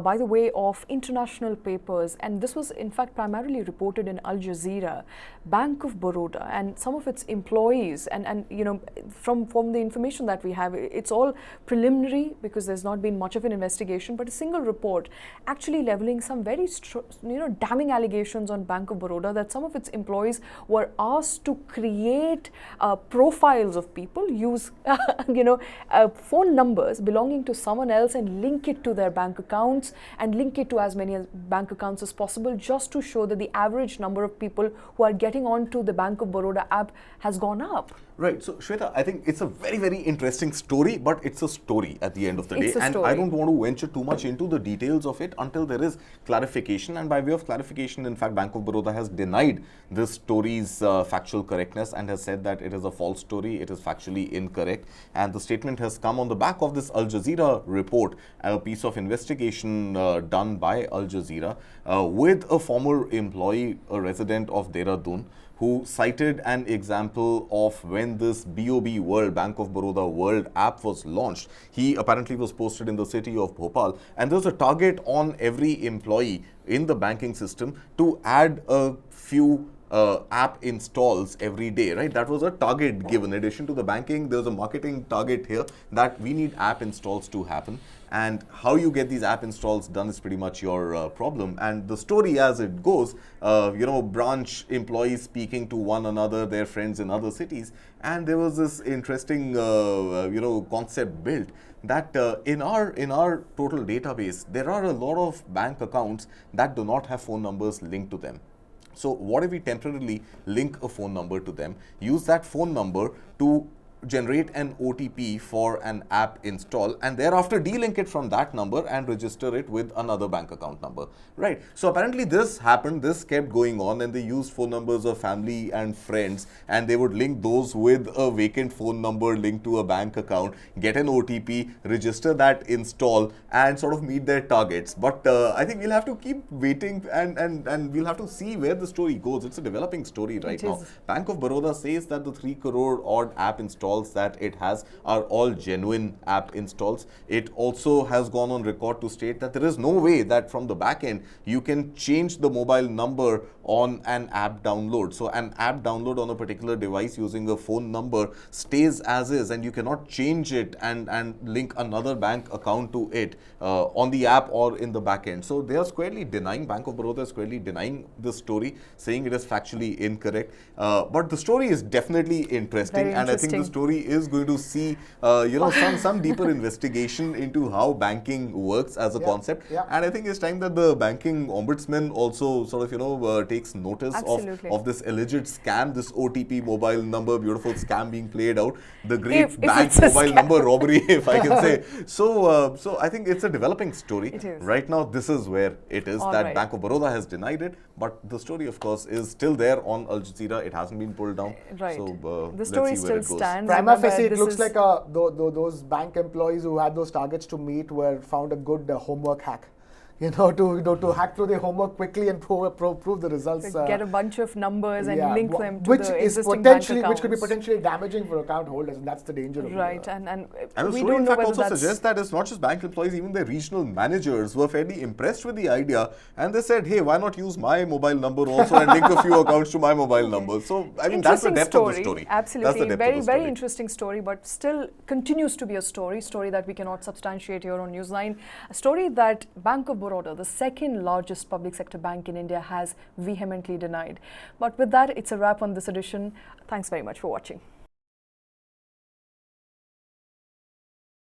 by the way of international papers, and this was in fact primarily reported in Al Jazeera. Bank of Baroda and some of its employees, and you know, from the information that we have, it's all preliminary because there's not been much of an investigation, but a single report actually leveling some very damning allegations on Bank of Baroda that some of its employees were asked to create profiles of people, use phone numbers belonging to someone else and link it to their bank accounts and link it to as many bank accounts as possible, just to show that the average number of people who are getting onto the Bank of Baroda app has gone up. Right. So, Shweta, I think it's a very, very interesting story, but it's a story at the end of the day. And story. I don't want to venture too much into the details of it until there is clarification. And by way of clarification, in fact, Bank of Baroda has denied this story's factual correctness and has said that it is a false story, it is factually incorrect. And the statement has come on the back of this Al Jazeera report, a piece of investigation done by Al Jazeera with a former employee, a resident of Dehradun, who cited an example of when this BOB World, Bank of Baroda World app was launched. He apparently was posted in the city of Bhopal, and there's a target on every employee in the banking system to add a few app installs every day, right? That was a target given. In addition to the banking, there's a marketing target here that we need app installs to happen. And how you get these app installs done is pretty much your problem. And the story as it goes, branch employees speaking to one another, their friends in other cities. And there was this interesting, concept built that in our total database, there are a lot of bank accounts that do not have phone numbers linked to them. So what if we temporarily link a phone number to them, use that phone number to generate an OTP for an app install, and thereafter delink it from that number and register it with another bank account number, right? So apparently this happened, this kept going on, and they used phone numbers of family and friends, and they would link those with a vacant phone number linked to a bank account, get an OTP, register that install, and sort of meet their targets. But I think we'll have to keep waiting and we'll have to see where the story goes. It's a developing story right now. Bank of Baroda says that the 3 crore odd app installs that it has are all genuine app installs. It also has gone on record to state that there is no way that from the back end you can change the mobile number on an app download. So an app download on a particular device using a phone number stays as is, and you cannot change it and link another bank account to it on the app or in the back end. So they are squarely denying, Bank of Baroda is squarely denying this story, saying it is factually incorrect. But the story is definitely interesting, and I think the story is going to see some deeper investigation into how banking works as a concept. And I think it's time that the banking ombudsman also sort of takes notice of this alleged scam, this OTP mobile number beautiful scam being played out, the great bank mobile number robbery, if I can say. So I think it's a developing story. Right now this is where it is. Bank of Baroda has denied it, but the story of course is still there on Al Jazeera. It hasn't been pulled down. So the story still stands. Prima facie, it looks like those bank employees who had those targets to meet were found a good homework hack. To hack through the homework quickly and prove the results. Get a bunch of numbers and link them to which the is existing bank accounts. Which could be potentially damaging for account holders, and that's the danger of it. And the story in fact also suggests that it's not just bank employees, even the regional managers were fairly impressed with the idea, and they said, hey, why not use my mobile number also and link a few accounts to my mobile number. So I mean, that's the depth of the story. Absolutely, very interesting story, but still continues to be a story that we cannot substantiate here on News9. A story that Bank of Baroda, the second largest public sector bank in India, has vehemently denied. But with that, it's a wrap on this edition. Thanks very much for watching.